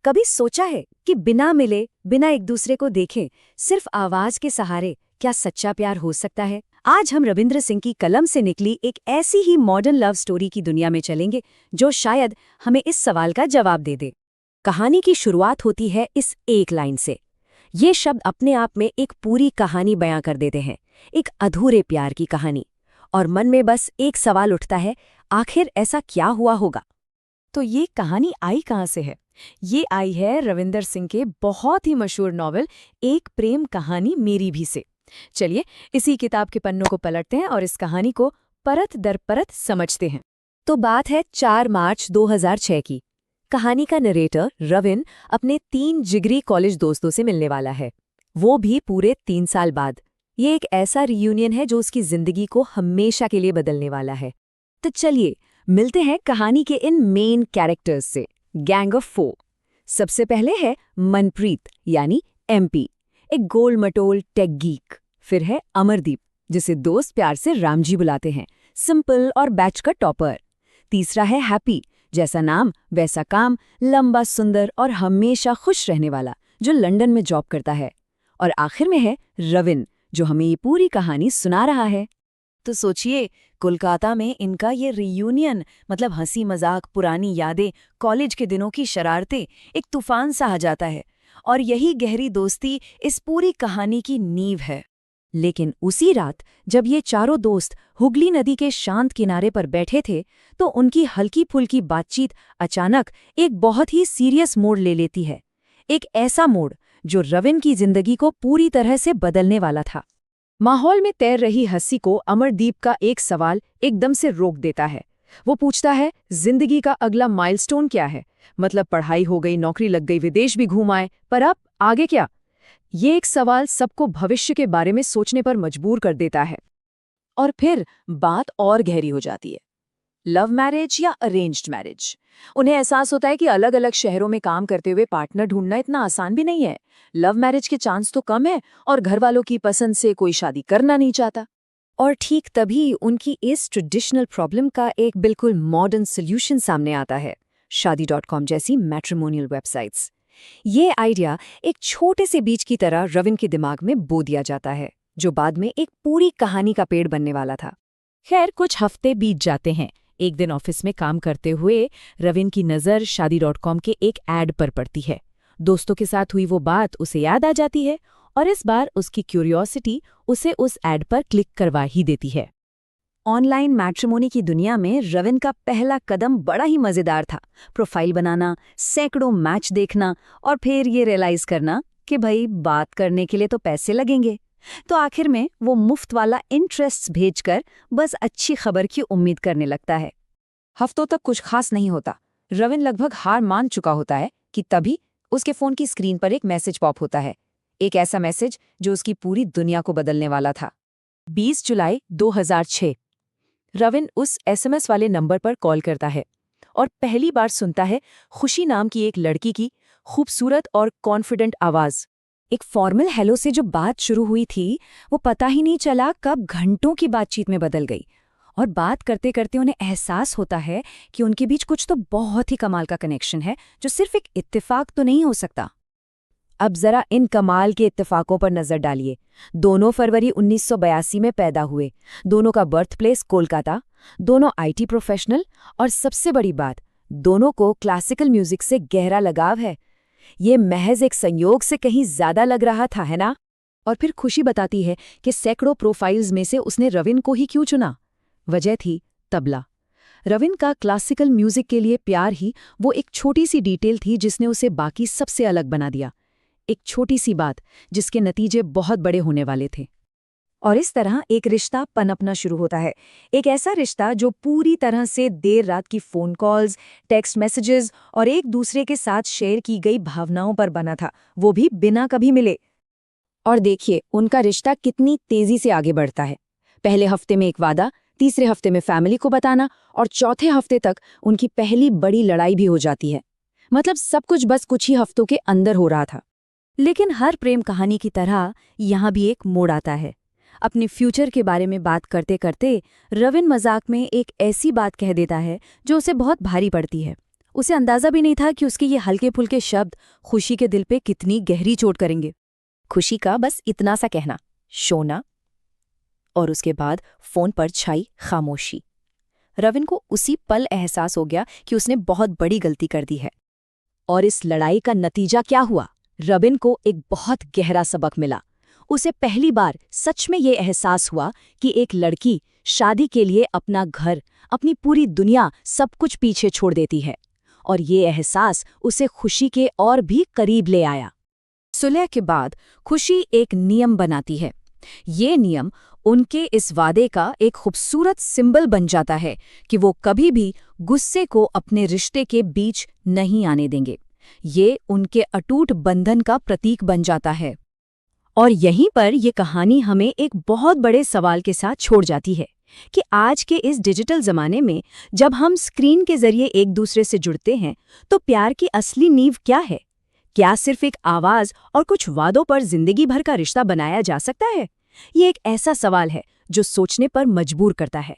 कभी सोचा है कि बिना मिले, बिना एक दूसरे को देखे, सिर्फ आवाज के सहारे क्या सच्चा प्यार हो सकता है? आज हम रविंद्र सिंह की कलम से निकली एक ऐसी ही मॉडर्न लव स्टोरी की दुनिया में चलेंगे जो शायद हमें इस सवाल का जवाब दे दे। कहानी की शुरुआत होती है इस एक लाइन से। ये शब्द अपने आप में एक पूरी कहानी बयां कर देते हैं, एक अधूरे प्यार की कहानी। और मन में बस एक सवाल उठता है, आखिर ऐसा क्या हुआ होगा? तो ये कहानी आई कहाँ से है? ये आई है रविंदर सिंह के बहुत ही मशहूर नॉवल एक प्रेम कहानी मेरी भी से। चलिए इसी किताब के पन्नों को पलटते हैं और इस कहानी को परत दर परत समझते हैं। तो बात है 4 मार्च 2006 की। कहानी का नरेटर रविन अपने 3 जिगरी कॉलेज दोस्तों से मिलने वाला है, वो भी पूरे 3 साल बाद। ये एक ऐसा रियूनियन है जो उसकी जिंदगी को हमेशा के लिए बदलने वाला है। तो चलिए मिलते हैं कहानी के इन मेन कैरेक्टर्स से। Gang of 4। सबसे पहले है मनप्रीत यानी एमपी, एक गोल मटोल टेक गीक। फिर है अमरदीप, जिसे दोस्त प्यार से रामजी बुलाते हैं, सिंपल और बैच का टॉपर। तीसरा है हैप्पी, जैसा नाम वैसा काम, लंबा सुंदर और हमेशा खुश रहने वाला, जो लंदन में जॉब करता है। और आखिर में है रविन, जो हमें ये पूरी कहानी सुना रहा है। तो सोचिए, कोलकाता में इनका ये रियूनियन, मतलब हंसी मजाक, पुरानी यादें, कॉलेज के दिनों की शरारतें, एक तूफान सा आ जाता है। और यही गहरी दोस्ती इस पूरी कहानी की नींव है। लेकिन उसी रात जब ये चारों दोस्त हुगली नदी के शांत किनारे पर बैठे थे, तो उनकी हल्की फुल्की बातचीत अचानक एक बहुत ही सीरियस मोड़ ले लेती है। एक ऐसा मोड़ जो रविन की जिंदगी को पूरी तरह से बदलने वाला था। माहौल में तैर रही हंसी को अमरदीप का एक सवाल एकदम से रोक देता है। वो पूछता है, जिंदगी का अगला माइलस्टोन क्या है? मतलब पढ़ाई हो गई, नौकरी लग गई, विदेश भी घूम आए, पर अब आगे क्या? ये एक सवाल सबको भविष्य के बारे में सोचने पर मजबूर कर देता है। और फिर बात और गहरी हो जाती है। लव मैरिज या अरेंज्ड मैरिज? उन्हें एहसास होता है कि अलग अलग शहरों में काम करते हुए पार्टनर ढूंढना इतना आसान भी नहीं है। लव मैरिज के चांस तो कम है और घर वालों की पसंद से कोई शादी करना नहीं चाहता। और ठीक तभी उनकी इस ट्रेडिशनल प्रॉब्लम का एक बिल्कुल मॉडर्न सोल्यूशन सामने आता है, शादी.com जैसी मैट्रिमोनियल वेबसाइट्स। ये आइडिया एक छोटे से बीज की तरह रविन के दिमाग में बो दिया जाता है, जो बाद में एक पूरी कहानी का पेड़ बनने वाला था। खैर, कुछ हफ्ते बीत जाते हैं। एक दिन ऑफिस में काम करते हुए रविन की नज़र शादी.com के एक ऐड पर पड़ती है। दोस्तों के साथ हुई वो बात उसे याद आ जाती है और इस बार उसकी क्यूरियोसिटी उसे उस ऐड पर क्लिक करवा ही देती है। ऑनलाइन मैट्रिमोनी की दुनिया में रविन का पहला कदम बड़ा ही मज़ेदार था। प्रोफाइल बनाना, सैकड़ों मैच देखना और फिर ये रियलाइज करना कि भाई बात करने के लिए तो पैसे लगेंगे। तो आखिर में वो मुफ्त वाला इंटरेस्ट्स भेजकर बस अच्छी खबर की उम्मीद करने लगता है। हफ्तों तक कुछ खास नहीं होता। रविन लगभग हार मान चुका होता है कि तभी उसके फोन की स्क्रीन पर एक मैसेज पॉप होता है। एक ऐसा मैसेज जो उसकी पूरी दुनिया को बदलने वाला था। 20 जुलाई 2006। रविन उस एसएमएस वाले नंबर पर कॉल करता है और पहली बार सुनता है खुशी नाम की एक लड़की की खूबसूरत और कॉन्फिडेंट आवाज। एक फॉर्मल हेलो से जो बात शुरू हुई थी, वो पता ही नहीं चला कब घंटों की बातचीत में बदल गई। और बात करते करते उन्हें एहसास होता है कि उनके बीच कुछ तो बहुत ही कमाल का कनेक्शन है, जो सिर्फ एक इत्तेफाक तो नहीं हो सकता। अब जरा इन कमाल के इत्तेफाकों पर नजर डालिए। दोनों फरवरी 1982 में पैदा हुए, दोनों का बर्थ प्लेस कोलकाता, दोनों आईटी प्रोफेशनल, और सबसे बड़ी बात, दोनों को क्लासिकल म्यूजिक से गहरा लगाव है। ये महज एक संयोग से कहीं ज्यादा लग रहा था, है ना? और फिर खुशी बताती है कि सैकड़ों प्रोफाइल्स में से उसने रविन को ही क्यों चुना। वजह थी तबला। रविन का क्लासिकल म्यूजिक के लिए प्यार ही वो एक छोटी सी डिटेल थी जिसने उसे बाकी सबसे अलग बना दिया। एक छोटी सी बात जिसके नतीजे बहुत बड़े होने वाले थे। और इस तरह एक रिश्ता पनपना शुरू होता है। एक ऐसा रिश्ता जो पूरी तरह से देर रात की फ़ोन कॉल्स, टेक्स्ट मैसेजेस और एक दूसरे के साथ शेयर की गई भावनाओं पर बना था, वो भी बिना कभी मिले। और देखिए उनका रिश्ता कितनी तेज़ी से आगे बढ़ता है। पहले हफ्ते में एक वादा, तीसरे हफ्ते में फैमिली को बताना और चौथे हफ्ते तक उनकी पहली बड़ी लड़ाई भी हो जाती है। मतलब सब कुछ बस कुछ ही हफ्तों के अंदर हो रहा था। लेकिन हर प्रेम कहानी की तरह यहाँ भी एक मोड़ आता है। अपने फ्यूचर के बारे में बात करते करते रविन मजाक में एक ऐसी बात कह देता है जो उसे बहुत भारी पड़ती है। उसे अंदाजा भी नहीं था कि उसके ये हल्के फुल्के शब्द खुशी के दिल पे कितनी गहरी चोट करेंगे। खुशी का बस इतना सा कहना, शोना, और उसके बाद फोन पर छाई खामोशी। रविन को उसी पल एहसास हो गया कि उसने बहुत बड़ी गलती कर दी है। और इस लड़ाई का नतीजा क्या हुआ? रविन को एक बहुत गहरा सबक मिला। उसे पहली बार सच में ये एहसास हुआ कि एक लड़की शादी के लिए अपना घर, अपनी पूरी दुनिया, सब कुछ पीछे छोड़ देती है। और ये एहसास उसे खुशी के और भी करीब ले आया। सुलह के बाद खुशी एक नियम बनाती है। ये नियम उनके इस वादे का एक खूबसूरत सिंबल बन जाता है कि वो कभी भी गुस्से को अपने रिश्ते के बीच नहीं आने देंगे। ये उनके अटूट बंधन का प्रतीक बन जाता है। और यहीं पर ये कहानी हमें एक बहुत बड़े सवाल के साथ छोड़ जाती है कि आज के इस डिजिटल ज़माने में जब हम स्क्रीन के ज़रिए एक दूसरे से जुड़ते हैं तो प्यार की असली नींव क्या है? क्या सिर्फ एक आवाज़ और कुछ वादों पर जिंदगी भर का रिश्ता बनाया जा सकता है? ये एक ऐसा सवाल है जो सोचने पर मजबूर करता है।